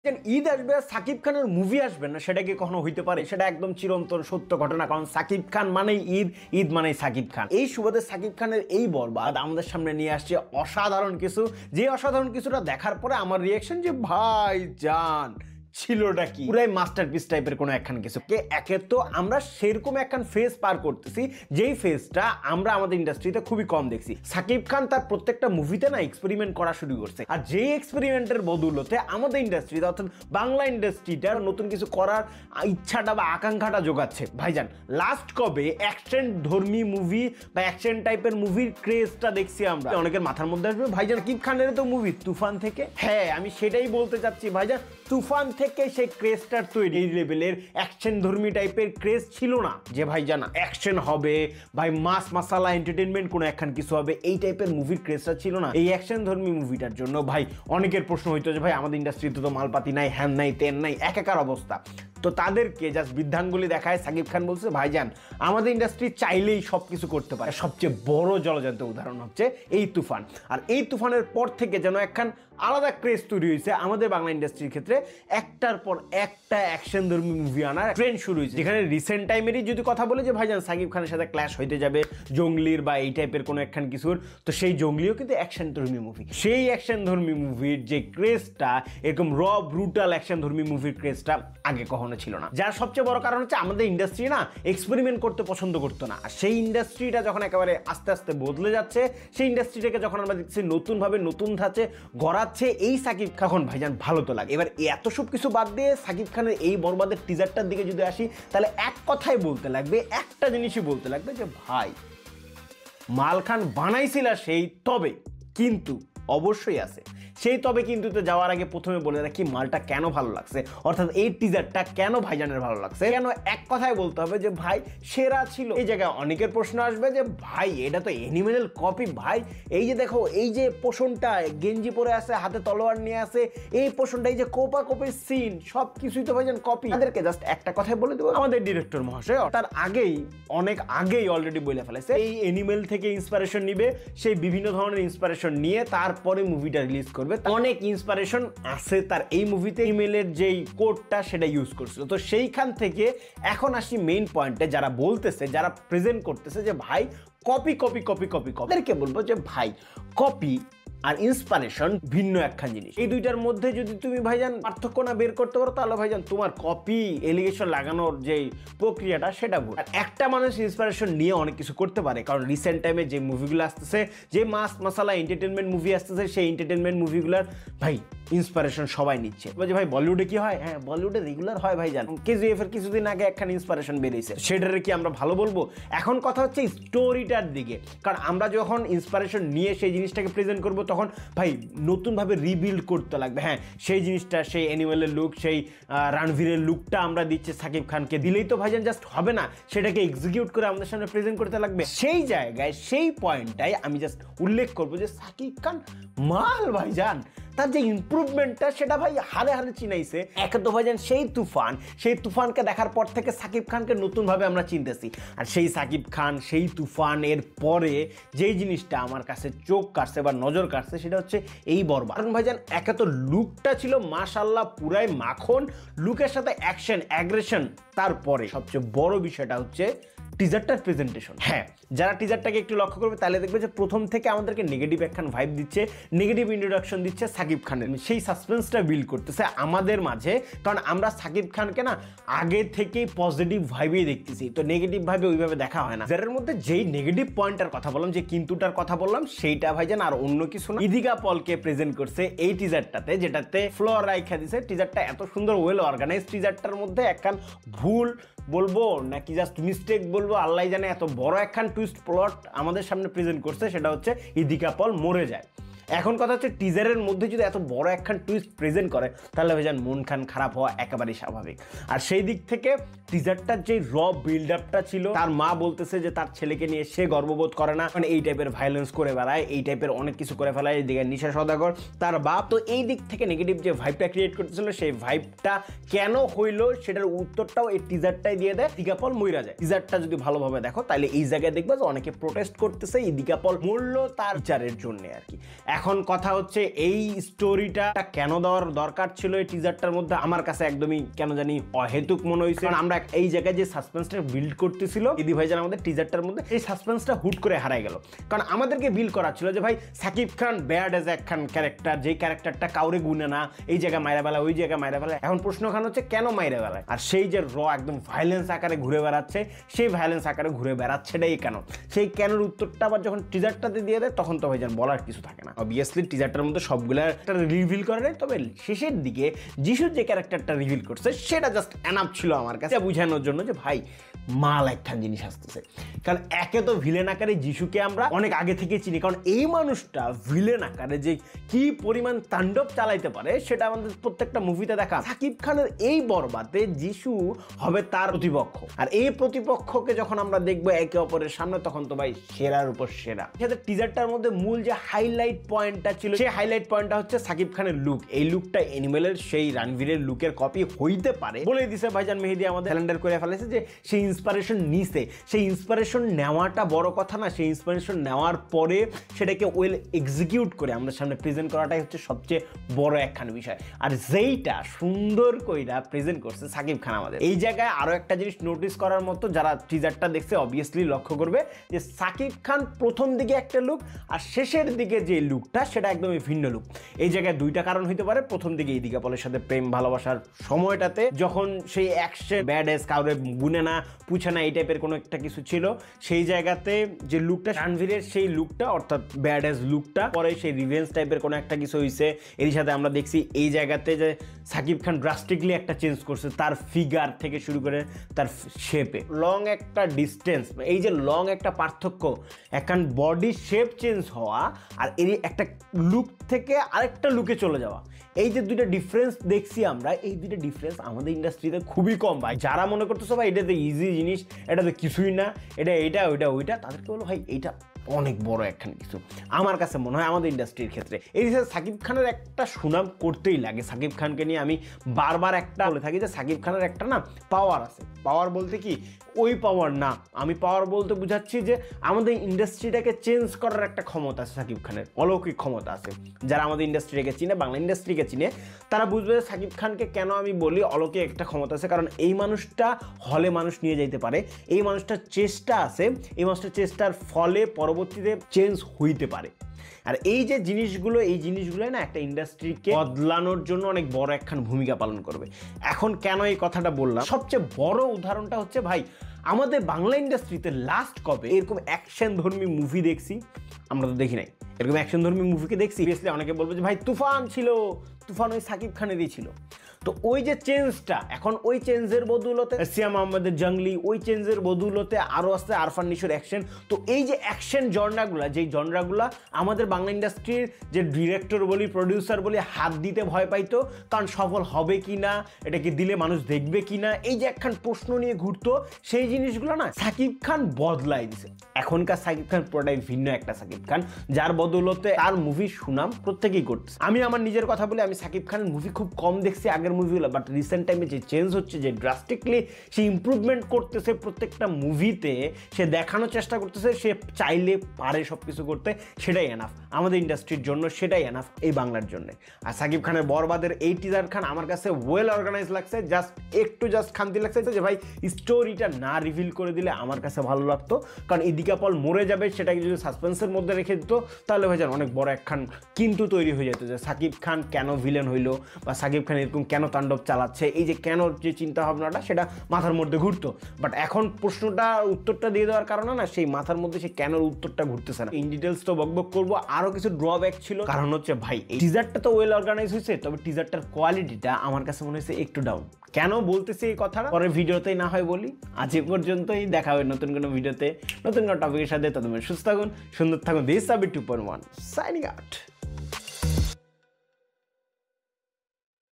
ঈদ আসবে আর সাকিব খানের মুভি আসবে না, সেটা কি কখনো হইতে পারে? সেটা একদম চিরন্তন সত্য ঘটনা, কারণ সাকিব খান মানেই ঈদ, ঈদ মানেই সাকিব খান। এই সুবাদে সাকিব খানের এই বরবাদ আমাদের সামনে নিয়ে আসছে অসাধারণ কিছু, যে অসাধারণ কিছুটা দেখার পরে আমার রিয়াকশন যে ভাই জান ছিলটা কি, পুরাই মাস্টারপিস টাইপের কোনো একখান কিছু। একে তো আমরা সেরকম একখান ফেজ পার করতেছি যেই ফেজটা আমরা আমাদের ইন্ডাস্ট্রিতে খুবই কম দেখছি। সাকিব খান তার প্রত্যেকটা মুভিতে না এক্সপেরিমেন্ট করা শুরু করছে, আর যেই এক্সপেরিমেন্টের বদৌলতে আমাদের ইন্ডাস্ট্রিতে অর্থাৎ বাংলা ইন্ডাস্ট্রিটার নতুন কিছু করার ইচ্ছাটা বা আকাঙ্ক্ষাটা যোগাচ্ছে। ভাইজান লাস্ট কবে অ্যাকশন ধর্মী মুভি বা অ্যাকশন টাইপের মুভির ক্রেজটা দেখছি আমরা? অনেকের মাথার মধ্যে আসবে ভাইজান সাকিব খানের তো মুভি তুফান থেকে। হ্যাঁ, আমি সেটাই বলতে চাচ্ছি ভাইজান, তুফান থেকে সেই ক্রেজটার তৈরি। এই লেভেলের অ্যাকশন ধর্মী টাইপের ক্রেজ ছিল না যে ভাইজান অ্যাকশন হবে, ভাই মাস মাসালা এন্টারটেনমেন্ট কোনো একখান কিছু হবে, এই টাইপের মুভির ক্রেজটা ছিল না। এই অ্যাকশন ধর্মী মুভিটার জন্য ভাই অনেকের প্রশ্ন হইতো যে ভাই আমাদের ইন্ডাস্ট্রিতে তো মালপাতি নাই, হ্যান নাই, তেন নাই, একাকার অবস্থা। তো তাদেরকে জাস্ট বৃদ্ধাঙ্গুলি দেখায় সাকিব খান বলছে ভাইজান আমাদের ইন্ডাস্ট্রি চাইলেই সব কিছু করতে পারে। সবচেয়ে বড় জলজান্ত উদাহরণ হচ্ছে এই তুফান। আর এই তুফানের পর থেকে যেন একখান আলাদা ক্রেজ তৈরি হয়েছে আমাদের বাংলা ইন্ডাস্ট্রির ক্ষেত্রে। একটার পর একটা অ্যাকশন ধর্মী মুভি আনার ট্রেন্ড শুরু হয়েছে, যেখানে রিসেন্ট টাইমেরই যদি কথা বলে যে ভাইজান সাকিব খানের সাথে ক্ল্যাশ হইতে যাবে জঙ্গলির বা এই টাইপের কোনো একখান কিছুর, তো সেই জঙ্গলিও কিন্তু অ্যাকশন ধর্মী মুভি। সেই অ্যাকশন ধর্মী মুভির যে ক্রেজটা, এরকম র ব্রুটাল অ্যাকশন ধর্মী মুভির ক্রেজটা আগে কখনো ছিল না। যার সবচেয়ে বড় কারণ হচ্ছে আমাদের ইন্ডাস্ট্রি না এক্সপেরিমেন্ট করতে পছন্দ করতো না। আর সেই ইন্ডাস্ট্রিটা যখন একেবারে আস্তে আস্তে বদলে যাচ্ছে, সেই ইন্ডাস্ট্রিটাকে যখন আমরা দেখছি নতুনভাবে নতুন ধাঁচে গড়াচ্ছে এই সাকিব খান, ভাইজান ভালো তো লাগে। এবার এত সব কিছু বাদ দিয়ে সাকিব খানের এই বরবাদের টিজারটার দিকে যদি আসি, তাহলে এক কথাই বলতে লাগবে, একটা জিনিসই বলতে লাগবে যে ভাই মাল খান বানাইছিল সেই, তবে কিন্তু অবশ্যই আছে। সেই তবে কিন্তু যাওয়ার আগে প্রথমে বলে রাখি মালটা কেন ভালো লাগছে, অর্থাৎ এই টিজারটা কেন ভাইজানের ভালো লাগছে, কেন এক কথায় বলতে হবে যে ভাই সেরা ছিল। এই জায়গায় অনেকের প্রশ্ন আসবে যে ভাই এটা তো অ্যানিমেল কপি। ভাই এই যে দেখো, এই যে পোষণটা গেঞ্জি পরে আছে, হাতে তলোয়ার নিয়ে আছে, এই পোষণটা, এই যে কোপা কোপের সিন, সব কিছুই তো ভাইজান কপি। তাদেরকে জাস্ট একটা কথাই বলে দেবো, আমাদের ডিরেক্টর মহাশয় তার আগেই অনেক আগেই অলরেডি বলে ফেলেছে এই অ্যানিমেল থেকে ইন্সপিরেশন নিবে, সেই বিভিন্ন ধরনের ইন্সপিরেশন নিয়ে তারপরে মুভিটা রিলিজ করবে। অনেক ইন্সপিরেশন আছে তার এই মুভিতে, ইমেলের যেই কোডটা সেটা ইউজ করছিল। তো সেইখান থেকে এখন আসি মেইন পয়েন্টে, যারা বলতেছে, যারা প্রেজেন্ট করতেছে যে ভাই copy copy copy copy copy, তাদেরকে বলবো যে ভাই কপি আর ইন্সপিরেশন ভিন্ন একখান জিনিস। এই দুইটার মধ্যে যদি তুমি ভাইজান পার্থক্য না বের করতে পারো, তাহলে ভাইজান তোমার কপি এলিগেশন লাগানোর যে প্রক্রিয়াটা সেটা ভুল। আর একটা মানুষ ইন্সপিরেশন নিয়ে অনেক কিছু করতে পারে, কারণ রিসেন্ট টাইমে যে মুভিগুলো আসতেছে, যে মাস মাসালা এন্টারটেনমেন্ট মুভি আসতেছে, সেই এন্টারটেনমেন্ট মুভিগুলোর ভাই ইন্সপিরেশন সবাই নিচ্ছে। বলছে ভাই বলিউডে কি হয়? হ্যাঁ, বলিউডে রেগুলার হয় ভাইজান। কেজিএফ এর কিছুদিন আগে একখান ইন্সপিরেশন বেরিয়েছে, সেটারে কি আমরা ভালো বলবো? এখন কথা হচ্ছে স্টোরিটার দিকে, কারণ আমরা যখন ইন্সপিরেশন নিয়ে সেই জিনিসটাকে প্রেজেন্ট করবো, তখন ভাই নতুনভাবে রিবিল্ড করতে লাগবে। হ্যাঁ, সেই জিনিসটা, সেই অ্যানিমেলের লুক, সেই রণবীরের লুকটা আমরা দিচ্ছি সাকিব খানকে, দিলেই তো ভাইজান জাস্ট হবে না, সেটাকে এক্সিকিউট করে আমাদের সামনে প্রেজেন্ট করতে লাগবে। সেই জায়গায়, সেই পয়েন্টটাই আমি জাস্ট উল্লেখ করবো যে সাকিব খান মাল ভাইজান, তার যে ইমপ্রুভমেন্টটা সেটা ভাই হারে হারে চিনাইছে। একে তো ভাইজান সেই তুফান, সেই তুফানকে দেখার পর থেকে সাকিব খানকে নতুনভাবে আমরা চিনতেছি। আর সেই সাকিব খান, সেই তুফানের পরে যেই জিনিসটা আমার কাছে চোখ কাটছে বা নজর কাটছে, সেটা হচ্ছে এই বরবাদ। কারণ ভাইজান একে তো লুকটা ছিল মাশাআল্লাহ পুরাই মাখন, লুকের সাথে অ্যাকশন অ্যাগ্রেশন, তারপরে সবচেয়ে বড় বিষয়টা হচ্ছে টিজারটার প্রেজেন্টেশন। হ্যাঁ, যারা টিজারটাকে একটু লক্ষ্য করবে তাহলে দেখবে যে প্রথম থেকে আমাদেরকে নেগেটিভ একখান ভাইব দিচ্ছে, নেগেটিভ ইন্ট্রোডাকশন দিচ্ছে সাকিব খানের, সেই সাসপেন্সটা বিল্ড করতেছে আমাদের মাঝে। কারণ আমরা সাকিব খানকে না আগে থেকেই পজিটিভ ভাইবেই দেখতেছি, তো নেগেটিভ ভাবে ওইভাবে দেখা হয় না। যার মধ্যে যেই নেগেটিভ পয়েন্টটার কথা বললাম, যে কিন্তুটার কথা বললাম, সেইটা ভাইজান আর অন্য কিছু না, ইদিকা পলকে প্রেজেন্ট করছে এই টিজারটাতে, যেটাতে ফ্লোর রাইখা দিছে। টিজারটা এত সুন্দর, ওয়েল অর্গানাইজ, টিজারটার মধ্যে একখান ভুল বলবো নাকি জাস্ট মিস্টেক বলবো আল্লাহ জানে, এত বড় একখান টুইস্ট প্লট আমাদের সামনে প্রেজেন্ট করছে, সেটা হচ্ছে ইদিকা পল মরে যায়। এখন কথা হচ্ছে টিজারের মধ্যে যদি এত বড় একখান টুইস্ট প্রেজেন্ট করে, তাহলে ভাইজান মন খান খারাপ হওয়া একেবারেই স্বাভাবিক। আর সেই দিক থেকে টিজারটার যে র বিল্ড আপটা ছিল, তার মা বলতেছে যে তার ছেলেকে নিয়ে সে গর্ববোধ করে না, মানে এই টাইপের ভায়োলেন্স করে বেড়ায়, এই টাইপের অনেক কিছু করে ফেলায়, এইদিকে নিশা সওদাগর তার বাপ। তো এই দিক থেকে নেগেটিভ যে ভাইবটা ক্রিয়েট করতেছিল, সেই ভাইবটা কেন হইলো সেটার উত্তরটাও এই টিজারটাই দিয়ে দেয়। ইদিকা পল মইরা যায়। টিজারটা যদি ভালোভাবে দেখো, তাহলে এই জায়গায় দেখবা যে অনেকে প্রোটেস্ট করতেছে ইদিকা পল মরলো তার বিচারের জন্য আর কি। এখন কথা হচ্ছে এই স্টোরিটা কেন দেওয়ার দরকার ছিল এই টিজারটার মধ্যে, আমার কাছে একদমই কেন জানি অহেতুক মনে হয়েছে। কারণ আমরা এই জায়গায় যে সাসপেন্সটা বিল্ড করতেছিল ইদি ভাইজান আমাদের টিজারটার মধ্যে, এই সাসপেন্সটা হুট করে হারাই গেল। কারণ আমাদেরকে বিল্ড করা ছিল যে ভাই সাকিব খান ব্যাড এজ একখান ক্যারেক্টার, যে ক্যারেক্টারটা কাউরে গুনে না, এই জায়গায় মাইরা বেলা ওই জায়গায় মাইরা বেলা। এখন প্রশ্ন খান হচ্ছে কেন মাইরা বেলায়, আর সেই যে একদম ভায়োলেন্স আকারে ঘুরে বেড়াচ্ছে, সেই ভায়োলেন্স আকারে ঘুরে বেড়াচ্ছেটাই কেন, সেই কেনর উত্তরটা আবার যখন টিজারটাতে দিয়ে দেয় তখন তো ভাইজান বলার কিছু থাকে না। অবভিয়াসলি টিজারটার মধ্যে সবগুলা রিভিল করে নেই, তবে শেষের দিকে যিশুর যে ক্যারেক্টারটা রিভিল করছে সেটা জাস্ট এনাফ ছিল আমার কাছে বুঝানোর জন্য যে ভাই মাল একখান জিনিস আসতেছে। কারণ একে তো ভিলেন আকারে যিশুকে আমরা অনেক আগে থেকে চিনি, কারণ এই মানুষটা ভিলেন আকারে যে কি পরিমাণ তাণ্ডব চালাইতে পারে সেটা আমাদের প্রত্যেকটা মুভিতে দেখা। সাকিব খানের এই বরবাদে যিশু হবে তার প্রতিপক্ষ, আর এই প্রতিপক্ষকে যখন আমরা দেখবো একে অপরের সামনে তখন তো ভাই সেরার উপর সেরা। টিজারটার মধ্যে মূল যে হাইলাইট পয়েন্টটা ছিল সেই হাইলাইট পয়েন্টটা হচ্ছে সাকিব খানের লুক। এই লুকটা এনিমেলের সেই রণবীরের লুকের কপি হইতে পারে বলে দিছে ভাইজান মেহেদী, আমাদের ক্যালেন্ডার করে ফেলেছে যে সেই ইন্সপিরেশন নিছে। সেই ইন্সপিরেশন নেওয়াটা বড় কথা না, সেই ইন্সপিরেশন নেওয়ার পরে সেটাকে ওয়েল এক্সিকিউট করে আমাদের সামনে প্রেজেন্ট করাটাই হচ্ছে সবচেয়ে বড় একখান বিষয়। আর যেইটা সুন্দর কইরা প্রেজেন্ট করছে সাকিব খান আমাদের। এই জায়গায় আরো একটা জিনিস নোটিস করার মতো, যারা টিজারটা দেখছে অবভিয়াসলি লক্ষ্য করবে যে সাকিব খান প্রথম দিকে একটা লুক আর শেষের দিকে যে লুকটা সেটা একদমই ভিন্ন লুক। এই জায়গায় দুইটা কারণ হইতে পারে। প্রথম দিকে এই দীঘাপলের সাথে প্রেম ভালোবাসার সময়টাতে যখন সেই অ্যাকশন ব্যাড এস কাউরে গুনে না পুছে না এই টাইপের কোনো একটা কিছু ছিল, সেই জায়গাতে যে লুকটা রণবীরের সেই লুকটা অর্থাৎ ব্যাড এস লুকটা পরে সেই রিভেঞ্জ টাইপের কোনো একটা কিছু হয়েছে। এর সাথে আমরা দেখছি এই জায়গাতে যে সাকিব খান ড্রাস্টিকলি একটা চেঞ্জ করছে, তার ফিগার থেকে শুরু করে তার শেপে লং একটা ডিস্টেন্স, এই যে লং একটা পার্থক্য, একখান বডি শেপ চেঞ্জ হওয়া আর এর একটা লুক থেকে আরেকটা লুকে চলে যাওয়া, এই যে দুইটা ডিফারেন্স দেখছি আমরা, এই দুইটা ডিফারেন্স আমাদের ইন্ডাস্ট্রিতে খুবই কম ভাই। যারা মনে করতেছো ভাই এটা তো ইজি জিনিস, এটা তো কিছুই না, এটা ওইটা তাদেরকে বলো ভাই এইটা অনেক বড় একখান কিছু। আমার কাছে মনে হয় আমাদের ইন্ডাস্ট্রির ক্ষেত্রে এই যে সাকিব খানের একটা সুনাম করতেই লাগে। সাকিব খানকে নিয়ে আমি বারবার একটা বলে থাকি যে সাকিব খানের একটা না পাওয়ার আছে। পাওয়ার বলতে কি ওই পাওয়ার না, আমি পাওয়ার বলতে বুঝাচ্ছি যে আমাদের ইন্ডাস্ট্রিটাকে চেঞ্জ করার একটা ক্ষমতা আছে সাকিব খানের, অলৌকিক ক্ষমতা আছে। যারা আমাদের ইন্ডাস্ট্রিকে চিনে, বাংলা ইন্ডাস্ট্রিকে চিনে, তারা বুঝবে যে সাকিব খানকে কেন আমি বলি অলৌকিক একটা ক্ষমতা আছে। কারণ এই মানুষটা হলে মানুষ নিয়ে যাইতে পারে, এই মানুষটার চেষ্টা আছে, এই মানুষটার চেষ্টার ফলে পরবর্তীতে চেঞ্জ হইতে পারে। আর এই যে জিনিসগুলো, এই জিনিসগুলো না একটা ইন্ডাস্ট্রিকে বদলানোর জন্য অনেক বড় একখান ভূমিকা পালন করবে। এখন কেন এই কথাটা বললাম, সবচেয়ে বড় উদাহরণটা হচ্ছে ভাই আমাদের বাংলা ইন্ডাস্ট্রিতে লাস্ট কবে এরকম অ্যাকশন ধর্মী মুভি দেখছি? আমরা তো দেখি নাই এরকম অ্যাকশন ধর্মী মুভিকে দেখছি। অবভিয়াসলি অনেকে বলবে যে ভাই তুফান ছিল, তুফান ওই সাকিব খানেরই ছিল। তো ওই যে চেঞ্জটা, এখন ওই চেঞ্জের বদৌলতে সিয়াম আহমেদের জঙ্গলি, ওই চেঞ্জের বদৌলতে আরও আসছে আরফান নিশোর অ্যাকশন। তো এই যে অ্যাকশন জনরাগুলা, যেই জনরাগুলা আমাদের বাংলা ইন্ডাস্ট্রির যে ডিরেক্টর বলি প্রডিউসার বলি হাত দিতে ভয় পাইতো, কারণ সফল হবে কি না, এটাকে দিলে মানুষ দেখবে কি না, এই যে একখান প্রশ্ন নিয়ে ঘুরতো, সেই জিনিসগুলো না সাকিব খান বদলাই দিছে। এখনকার সাকিব খান পুরোটাই ভিন্ন একটা সাকিব খান, যার বদৌলতে তার মুভির সুনাম প্রত্যেকেই করতেছে। আমি আমার নিজের কথা বলি, আমি সাকিব খানের মুভি খুব কম দেখছি আগের মুভিগুলো, বাট রিসেন্ট টাইমে যে চেঞ্জ হচ্ছে, যে ড্রাস্টিকলি সে ইমপ্রুভমেন্ট করতেছে প্রত্যেকটা মুভিতে, সে দেখানোর চেষ্টা করতেছে সে চাইলে পারে সব কিছু করতে, সেটাই এনাফ আমাদের ইন্ডাস্ট্রির জন্য, সেটাই এনাফ এই বাংলার জন্য। আর সাকিব খানের বরবাদের এই টিজার খান আমার কাছে ওয়েল অর্গানাইজ লাগছে, জাস্ট খান্তি লাগছে যে ভাই স্টোরিটা না রিভিল করে দিলে আমার কাছে ভালো লাগতো। কারণ এই দীঘাপল মরে যাবে সেটাকে যদি সাসপেন্সের মধ্যে রেখে দিত তাহলে ভাই যান অনেক বড় একখান কিন্তু তৈরি হয়ে যেত যে সাকিব খান কেন ভিলেন হইলো, বা সাকিব খান এরকম কেন তাণ্ডব চালাচ্ছে, এই যে কেন যে চিন্তা ভাবনাটা সেটা মাথার মধ্যে ঘুরতো। বাট এখন প্রশ্নটা উত্তরটা দিয়ে দেওয়ার কারণে না সেই মাথার মধ্যে সে কেন উত্তরটা ঘুরতেছে না। ইন ডিটেলস তো বকবক করবো, আরো কিছু ড্রব্যাক ছিল। কারণ হচ্ছে ভাই এই টিজারটা তো ওয়েল অর্গানাইজ হয়েছে, তবে টিজারটার কোয়ালিটিটা আমার কাছে মনে হয়েছে একটু ডাউন। কেন বলতেছি এই কথাটা পরের ভিডিওতেই না হয় বলি। আজ এ পর্যন্তই, দেখা হবে নতুন কোনো ভিডিওতে নতুন কোনো টপিকের সাথে। ততক্ষণ সুস্থ থাকুন, সুন্দর থাকুন। দিস সাবি 2.1 সাইনিং আউট।